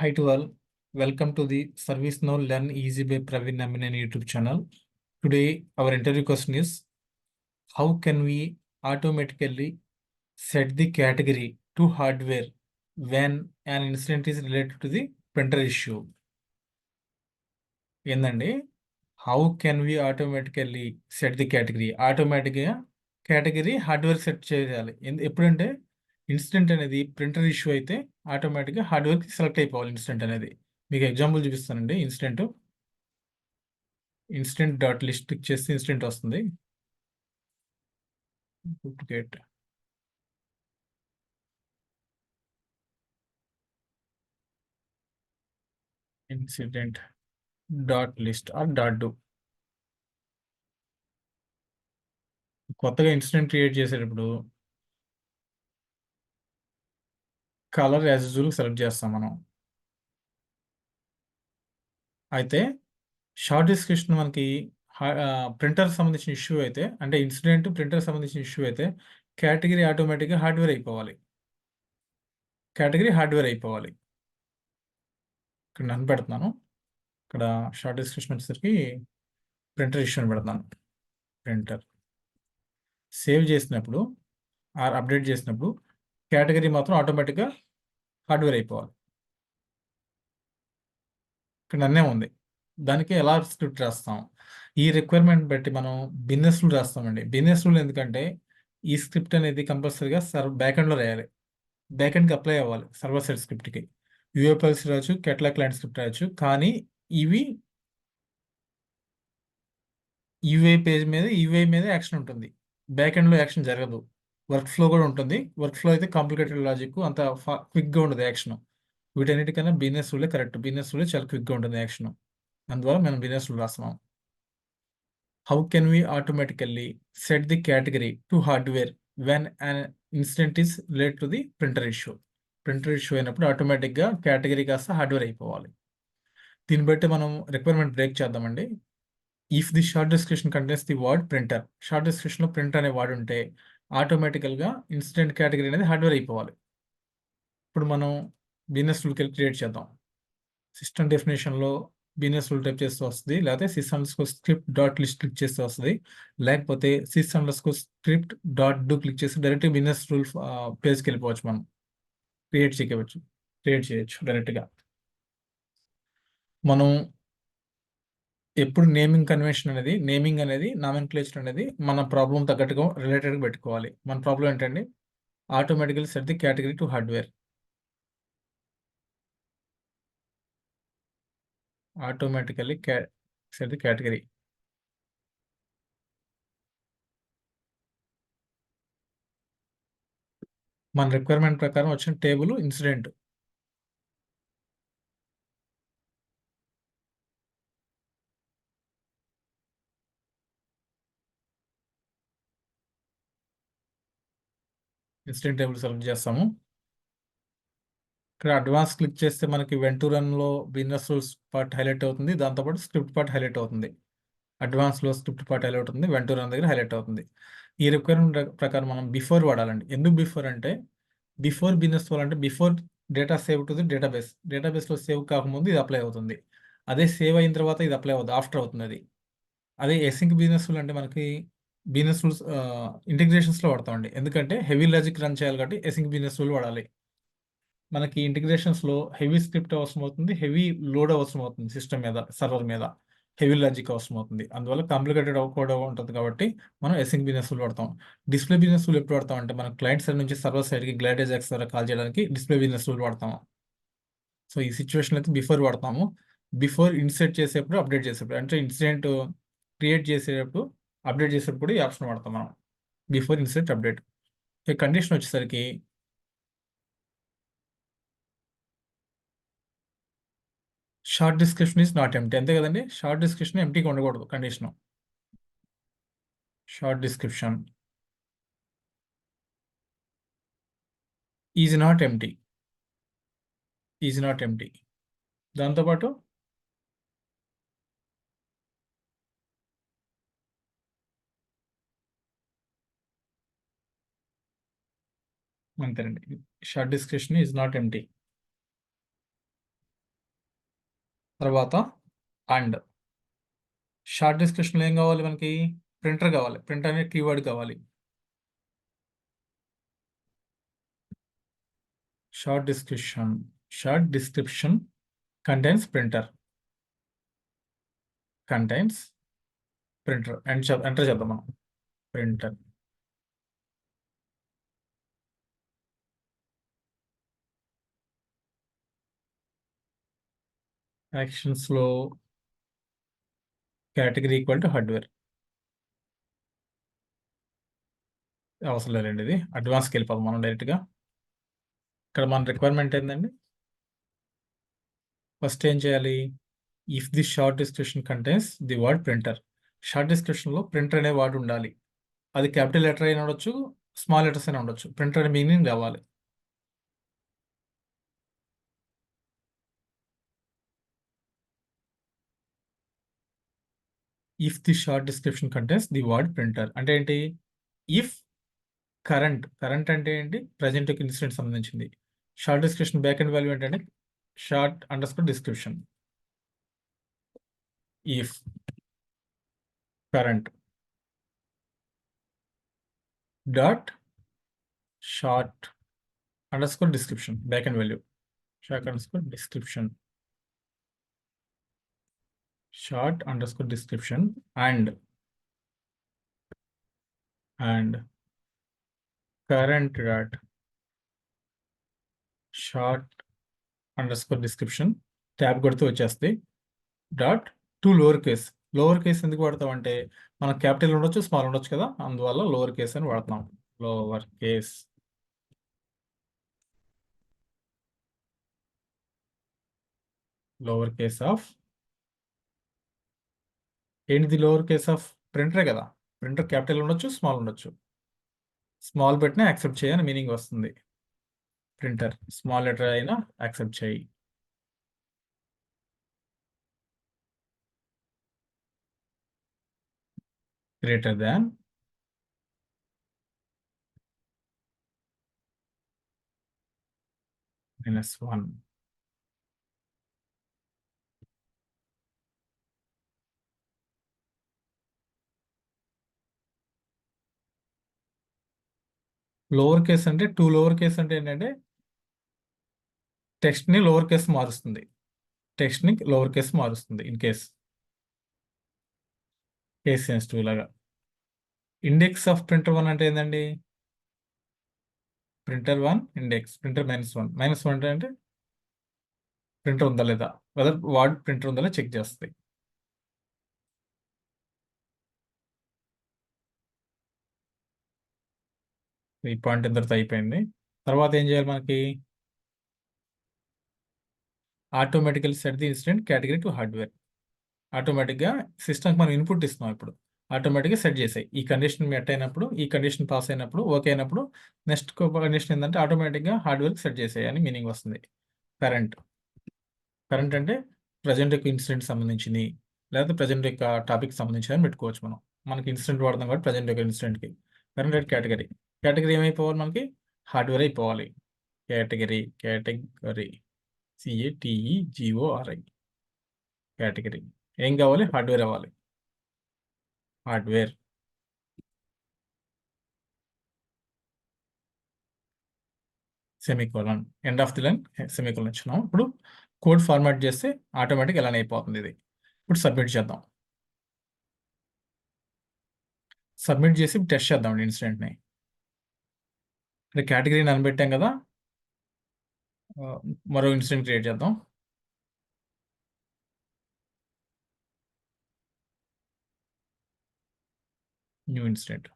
Hi to all. Welcome to the ServiceNow Learn Easy by Praveen Naminan YouTube channel. Today, our interview question is, how can we automatically set the category to hardware when an incident is related to the printer issue? ఏందండి, how can we automatically set the category? ఆటోమేటిక్గా category hardware set చేయాలి. ఎప్పుడంటే incident అనేది printer issue అయితే ఆటోమేటిక్గా హార్డ్వేర్కి select అయిపోవాలి. Incident అనేది మీకు ఎగ్జాంపుల్ చూపిస్తానండి. ఇన్సిడెంట్ డాట్ లిస్ట్ క్లిక్ చేస్తే ఇన్సిడెంట్ వస్తుంది. Duplicate incident dot list are dot do. కొత్తగా ఇన్సిడెంట్ క్రియేట్ చేసేటప్పుడు కలర్ యాజ్ యూజువల్ సెలెక్ట్ చేస్తాం మనం. అయితే షార్ట్ డిస్క్రిప్షన్ మనకి ప్రింటర్ సంబంధించిన ఇష్యూ అయితే, అంటే ఇన్సిడెంట్ ప్రింటర్ సంబంధించిన ఇష్యూ అయితే కేటగిరీ ఆటోమేటిక్గా హార్డ్వేర్ అయిపోవాలి. ఇక్కడ నన్ను పెడుతున్నాను. ఇక్కడ షార్ట్ డిస్క్రిప్షన్ వచ్చేసరికి ప్రింటర్ ఇష్యూ అని పెడుతున్నాను. ప్రింటర్ సేవ్ చేసినప్పుడు ఆర్ అప్డేట్ చేసినప్పుడు కేటగిరీ మాత్రం ఆటోమేటిక్గా హార్డ్వేర్ అయిపోవాలి. ఇక్కడ నన్నే ఉంది. దానికి ఎలా స్క్రిప్ట్ రాస్తాం? ఈ రిక్వైర్మెంట్ బట్టి మనం బిజినెస్ రూల్ రాస్తామండి. బిజినెస్ రూల్ ఎందుకంటే ఈ స్క్రిప్ట్ అనేది కంపల్సరీగా బ్యాకెండ్లో రాయాలి. బ్యాకెండ్కి అప్లై అవ్వాలి సర్వర్ సైడ్ స్క్రిప్ట్కి. యూఏపల్స్ రాయొచ్చు, కెట్లా క్లయింట్ స్క్రిప్ట్ రాయొచ్చు. కానీ ఇవి యూఐ మీద యాక్షన్ ఉంటుంది. బ్యాకెండ్లో యాక్షన్ జరగదు. వర్క్ ఫ్లో కూడా ఉంటుంది. వర్క్ ఫ్లో అయితే కాంప్లికేటెడ్ లాజిక్, అంత క్విక్గా ఉండదు యాక్షన్. వీటన్నిటికన్నా బిజినెస్ రూలే కరెక్ట్. బిజినెస్ రూలే చాలా క్విక్గా ఉంటుంది యాక్షన్. అందువల్ల మనం బిజినెస్ రూల్ రాస్తున్నాం. How can we automatically set the category to hardware when an incident is related to the printer issue. Printer issue అయినప్పుడు ఆటోమేటిక్గా కేటగిరీ కాస్త హార్డ్వేర్ అయిపోవాలి. దీన్ని బట్టి మనం రిక్వైర్మెంట్ బ్రేక్ చేద్దామండి. If the short description contains the word printer, short డిస్క్రిప్షన్లో printer అనే వర్డ్ ఉంటే ఆటోమేటికల్గా ఇన్సిడెంట్ కేటగిరీ అనేది హార్డ్వేర్ అయిపోవాలి. ఇప్పుడు మనం బిజినెస్ రూల్ క్రియేట్ చేద్దాం. సిస్టమ్ డెఫినేషన్లో బిజినెస్ రూల్ టైప్ చేస్తూ వస్తుంది, లేకపోతే sys_script డాట్ లిస్ట్ క్లిక్ చేస్తూ వస్తుంది, లేకపోతే sys_script డాట్ డూ క్లిక్ చేసి డైరెక్ట్ బిజినెస్ రూల్ పేజ్కి వెళ్ళిపోవచ్చు. మనం క్రియేట్ చేయొచ్చు డైరెక్ట్గా. మనం ఎప్పుడు నేమింగ్ అనేది నామెన్క్లేచర్ అనేది మన ప్రాబ్లం తగ్గట్టుగా రిలేటెడ్గా పెట్టుకోవాలి. మన ప్రాబ్లం ఏంటండి? Automatically set the category to hardware. Automatically set the category. మన రిక్వైర్మెంట్ ప్రకారం వచ్చిన table incident. Incident table select చేస్తాము. ఇక్కడ అడ్వాన్స్ క్లిక్ చేస్తే మనకి వెంటూరన్లో బిజినెస్ రూల్స్ పార్ట్ హైలైట్ అవుతుంది, దాంతోపాటు స్క్రిప్ట్ పార్ట్ హైలైట్ అవుతుంది. అడ్వాన్స్లో స్క్రిప్ట్ పార్ట్ హైలైట్ అవుతుంది, వెంటూరన్ దగ్గర హైలైట్ అవుతుంది. ఈ రిక్వైర్మెంట్ ప్రకారం మనం బిఫోర్ వాడాలండి. ఎందుకు బిఫోర్ అంటే, బిఫోర్ బిజినెస్ రూల్ అంటే before data save to the డేటాబేస్లో సేవ్ కాకముందు ఇది అప్లై అవుతుంది. అదే సేవ్ అయిన తర్వాత ఇది అప్లై అవుతుంది, ఆఫ్టర్ అవుతుంది అది. అదే ఎసింక్ బిజినెస్ రూల్ అంటే మనకి బిజినెస్ రూల్స్ ఇంటిగ్రేషన్స్లో వాడతామండి. ఎందుకంటే హెవీ లాజిక్ రన్ చేయాలి కాబట్టి ఎసింక్ బిజినెస్ రూల్ వాడాలి. మనకి ఇంటిగ్రేషన్స్లో హెవీ స్క్రిప్ట్ అవసరం అవుతుంది, హెవీ లోడ్ అవసరం అవుతుంది, సిస్టమ్ మీద సర్వర్ మీద హెవీ లాజిక్ అవసరం అవుతుంది. అందువల్ల కాంప్లికేటెడ్ కూడా ఉంటుంది కాబట్టి మనం ఎసింక్ బిజినెస్ రూల్ వాడతాం. డిస్ప్లే బిజినెస్ రూల్ ఎప్పుడు వాడతాం అంటే, మన క్లయింట్ సైడ్ నుంచి సర్వర్ సైడ్కి గ్లైడ్ ఎగ్జాక్స్ ద్వారా కాల్ చేయడానికి డిస్ప్లే బిజినెస్ రూల్ వాడతాము. సో ఈ సిచ్యువేషన్ అయితే బిఫోర్ వాడతాము. బిఫోర్ ఇన్సెట్ చేసేప్పుడు, అప్డేట్ చేసేప్పుడు, అంటే ఇన్సిడెంట్ క్రియేట్ చేసేటప్పుడు, అప్డేట్ చేసేటప్పుడు ఈ ఆప్షన్ వాడతాం మనం. Before INCET update. ఈ కండిషన్ వచ్చేసరికి short description is not empty. అంతే కదండి, షార్ట్ డిస్క్రిప్షన్ ఎంటీగా ఉండకూడదు condition. Short description is not empty. దాంతోపాటు అంతేనండి, short description is not empty. తర్వాత అండ్ షార్ట్ డిస్క్రిప్షన్లో ఏం కావాలి మనకి? ప్రింటర్ కావాలి. ప్రింటర్ అనే కీవర్డ్ కావాలి. Short description contains printer. Contains printer enter చేద్దాం మనం. ప్రింటర్. యాక్షన్స్లో కేటగిరీ ఈక్వల్ టు హార్డ్వేర్. అవసరం లేదండి, ఇది అడ్వాన్స్కి వెళ్ళిపోదాం మనం డైరెక్ట్గా. ఇక్కడ మన రిక్వైర్మెంట్ ఏంటండి? ఫస్ట్ ఏం చేయాలి? If the short description contains the word printer. Short డిస్క్రిప్షన్లో ప్రింటర్ అనే వర్డ్ ఉండాలి. అది క్యాపిటల్ లెటర్ అయినా ఉండొచ్చు, స్మాల్ లెటర్స్ అయినా ఉండొచ్చు. ప్రింటర్ అనే మీనింగ్ కావాలి. If the short description contains the word printer అంటే ఏంటి? ఇఫ్ కరెంట్ అంటే ఏంటి? ప్రజెంట్ యొక్క ఇన్సిడెంట్ సంబంధించింది. Short description backend value ఏంటంటే short underscore description. If current dot short underscore description backend value short underscore description short underscore description and current dot short underscore description tab కొడితే వచ్చేస్తే dot to lower case. Lower case ఎందుకు వాడతాం అంటే మనం capital ఉండొచ్చు, small ఉండొచ్చు కదా, అందువల్ల లోవర్ కేస్ అని వాడుతున్నాం. Lower case. Lower case of ఏంటిది? లోవర్ కేస్ ఆఫ్ ప్రింటరే కదా. ప్రింటర్ క్యాపిటల్ ఉండొచ్చు, స్మాల్ ఉండొచ్చు. స్మాల్ పెట్టినా యాక్సెప్ట్ చేయని మీనింగ్ వస్తుంది. ప్రింటర్ స్మాల్ లెటర్ అయినా యాక్సెప్ట్ చేయి. Greater than -1. లోవర్ కేస్ అంటే లోవర్ కేస్ అంటే ఏంటంటే టెక్స్ట్ని లోవర్ కేస్ మారుస్తుంది. టెక్స్ట్ని లోవర్ కేస్ మారుస్తుంది ఇన్ కేస్ సెన్సిటివ్ లాగా. ఇండెక్స్ ఆఫ్ ప్రింటర్ 1 అంటే ఏంటండి? Printer 1 index. ప్రింటర్ -1. -1 అంటే ప్రింటర్ ఉందా లేదా, వెదర్ వార్డ్ ప్రింటర్ ఉందా లేదా చెక్ చేస్తుంది. ఈ పాయింట్ ఇంతటితో అయిపోయింది. తర్వాత ఏం చేయాలి మనకి? Automatical set the incident category to hardware. ఆటోమేటిక్గా సిస్టమ్కి మనం ఇన్పుట్ ఇస్తున్నాం. ఇప్పుడు ఆటోమేటిక్గా సెట్ చేసాయి. ఈ కండిషన్ మెట్ అయినప్పుడు, ఈ కండిషన్ పాస్ అయినప్పుడు, ఓకే అయినప్పుడు నెక్స్ట్ కండిషన్ ఏంటంటే ఆటోమేటిక్గా హార్డ్వేర్కి సెట్ చేసాయి అని మీనింగ్ వస్తుంది. కరెంట్ అంటే ప్రజెంట్ యొక్క ఇన్సిడెంట్ సంబంధించింది, లేకపోతే ప్రజెంట్ యొక్క టాపిక్ సంబంధించింది అని పెట్టుకోవచ్చు మనం. మనకి ఇన్సిడెంట్ వాడదాం కాబట్టి ప్రజెంట్ యొక్క ఇన్సిడెంట్కి. కరెంట్ అంటే కేటగిరీ ఏమైపోవాలి మనకి? హార్డ్వేర్ అయిపోవాలి. కేటగిరీ CATEGORI కేటగిరీ ఏం కావాలి? హార్డ్వేర్ అవ్వాలి. Hardware semicolon. End of the line semicolon ఇచ్చినాం. ఇప్పుడు కోడ్ ఫార్మాట్ చేస్తే ఆటోమేటిక్ ఎలానే అయిపోతుంది ఇది. ఇప్పుడు సబ్మిట్ చేద్దాం. సబ్మిట్ చేసి టెస్ట్ చేద్దాం ఇన్సిడెంట్ని. అంటే కేటగిరీని అనబెట్టాం కదా, మరో ఇన్సిడెంట్ క్రియేట్ చేద్దాం. New incident.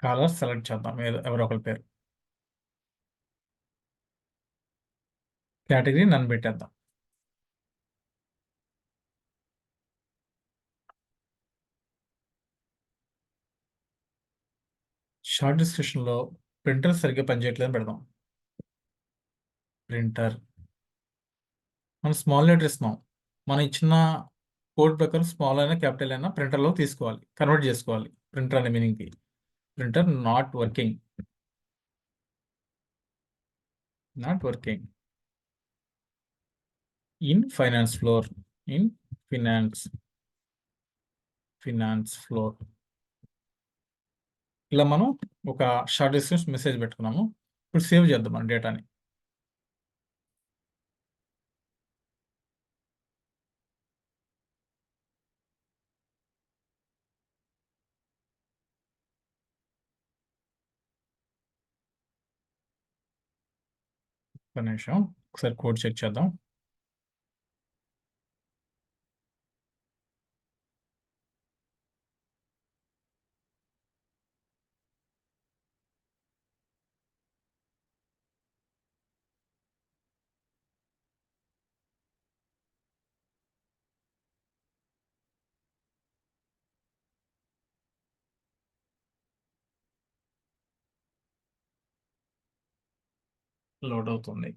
కాలర్ సెలెక్ట్ చేద్దాం, ఎవరో ఒకరి పేరు. కేటగిరీ నన్ను పెట్టేద్దాం. షార్ట్ డిస్క్రిప్షన్లో ప్రింటర్ సరిగ్గా పనిచేయట్లేదని పెడదాం. ప్రింటర్ మనం స్మాల్ లెటర్ ఇస్తున్నాం. మనం ఇచ్చిన కోడ్ ప్రకారం స్మాల్ అయినా క్యాపిటల్ అయినా ప్రింటర్లో తీసుకోవాలి, కన్వర్ట్ చేసుకోవాలి ప్రింటర్ అనే మీనింగ్కి. Printer not working. Not working in finance floor. In finance floor. ఇలా మనం ఒక షార్ట్ డిస్టెన్స్ మెసేజ్ పెట్టుకున్నాము. ఇప్పుడు సేవ్ చేద్దాం మన డేటాని. ఒక నిమిషం ఒకసారి కోడ్ చెక్ చేద్దాం. లోడ్ అవుతుంది.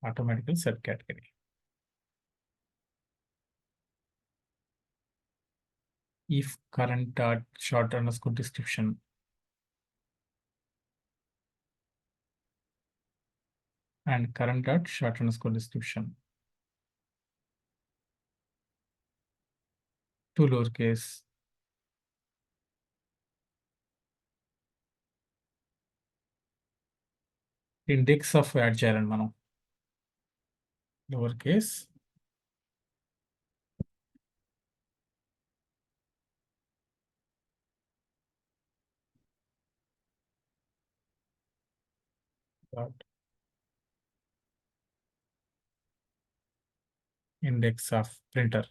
Automatical set category. If current dot short underscore description and current dot short underscore description to lowercase index of add చేయాలండి మనం. Lower case dot index of printer.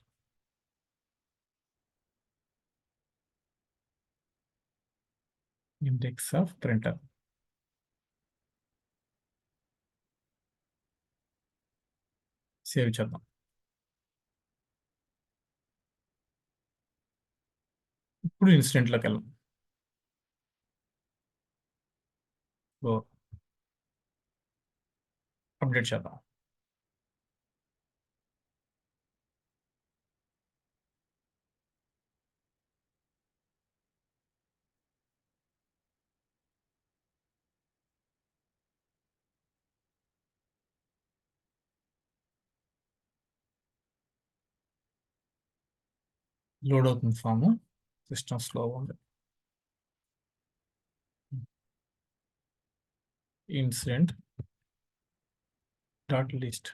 Index of printer. Save చేద్దాం. ఇప్పుడు ఇన్సిడెంట్లోకి వెళ్దాం. Update చేద్దాం. Load అవుతుంది form. System slow ఉంది. Incident dot list.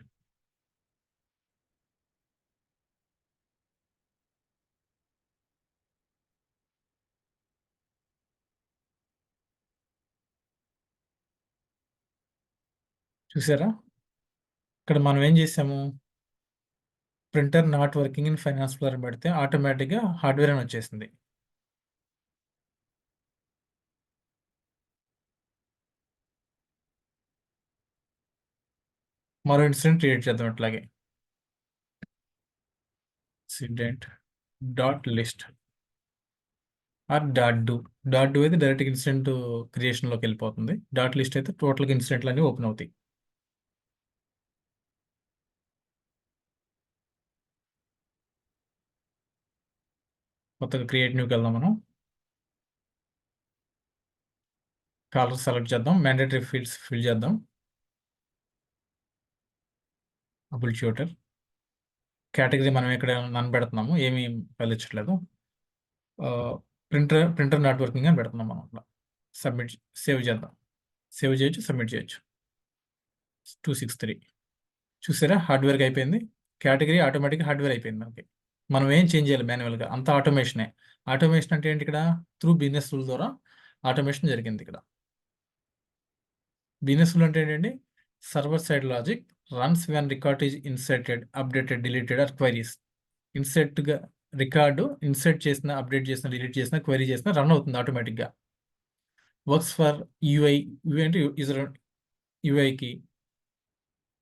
చూసారా ఇక్కడ మనం ఏం చేసాము, printer not working in finance floor పెడితే ఆటోమేటిక్గా హార్డ్వేర్ అని వచ్చేసింది. మరో ఇన్సిడెంట్ క్రియేట్ చేద్దాం అట్లాగే. Incident dot list are dot do అయితే డైరెక్ట్ ఇన్సిడెంట్ క్రియేషన్లోకి వెళ్ళిపోతుంది. డాట్ లిస్ట్ అయితే టోటల్గా ఇన్సిడెంట్లు అన్నీ ఓపెన్ అవుతాయి. కొత్తగా క్రియేట్ న్యూకి వెళ్దాం మనం. కాలర్ సెలెక్ట్ చేద్దాం. మ్యాండేటరీ ఫీల్డ్స్ ఫిల్ చేద్దాం. అబుల్ ట్యూటర్ కేటగిరీ మనం ఇక్కడ నన్ను పెడుతున్నాము, ఏమీ వెళ్ళించట్లేదు. ప్రింటర్ నాట్ వర్కింగ్ అని పెడుతున్నాం మనం. అట్లా సబ్మిట్ సేవ్ చేద్దాం. సేవ్ చేయొచ్చు, సబ్మిట్ చేయొచ్చు. 263 చూసారా హార్డ్వేర్కి అయిపోయింది. కేటగిరీ ఆటోమేటిక్గా హార్డ్వేర్ అయిపోయింది మనకి. మనం ఏం చేంజ్ చేయాలి మాన్యువల్గా, అంతా ఆటోమేషనే. ఆటోమేషన్ అంటే ఏంటి, ఇక్కడ త్రూ బిజినెస్ రూల్ ద్వారా ఆటోమేషన్ జరిగింది. ఇక్కడ బిజినెస్ రూల్ అంటే ఏంటండి, server side logic runs when record is inserted, updated, deleted or queries. ఇన్సర్ట్గా రికార్డు ఇన్సర్ట్ చేసిన, అప్డేట్ చేసిన, డిలీట్ చేసిన, క్వైరీ చేసిన రన్ అవుతుంది ఆటోమేటిక్గా. Works for UI. యూఐ అంటే యూఐకి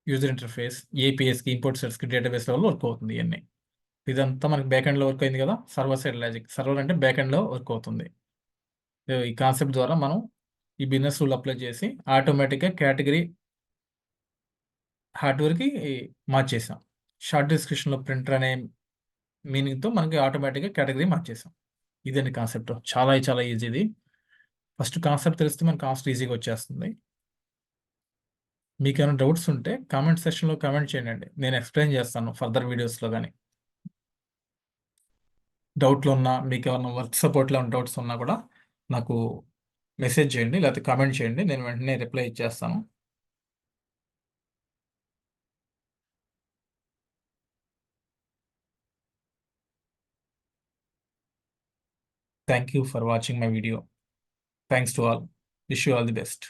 యూజర్ ఇంటర్ఫేస్, ఏపీఎస్కి, ఇంపోర్ట్ సెట్స్కి, డేటాబేస్ లెవెల్లో వర్క్ అవుతుంది. ఇవన్నీ ఇదంతా మనకి బ్యాక్ ఎండ్లో వర్క్ అయింది కదా. సర్వర్ సైడ్ లాజిక్, సర్వర్ అంటే బ్యాక్ ఎండ్లో వర్క్ అవుతుంది. ఈ కాన్సెప్ట్ ద్వారా మనం ఈ బిజినెస్ రూల్ అప్లై చేసి ఆటోమేటిక్గా కేటగిరీ హార్డ్వేర్కి మార్చేసాం. షార్ట్ డిస్క్రిప్షన్లో ప్రింటర్ అనే మీనింగ్తో మనకి ఆటోమేటిక్గా కేటగిరీ మార్చేసాం. ఇదండి కాన్సెప్ట్. చాలా చాలా ఈజీ ఇది. ఫస్ట్ కాన్సెప్ట్ తెలిస్తే మన కాన్సెప్ట్ ఈజీగా వచ్చేస్తుంది. మీకు ఏమైనా డౌట్స్ ఉంటే కామెంట్ సెక్షన్లో కామెంట్ చేయండి, నేను ఎక్స్ప్లెయిన్ చేస్తాను ఫర్దర్ వీడియోస్లో. కానీ డౌట్లు ఉన్నా, మీకు ఏమైనా వర్క్ సపోర్ట్లో డౌట్స్ ఉన్నా కూడా నాకు మెసేజ్ చేయండి, లేకపోతే కామెంట్ చేయండి, నేను వెంటనే రిప్లై ఇచ్చేస్తాను. Thank you for watching my video. Thanks to all. Wish you all the best.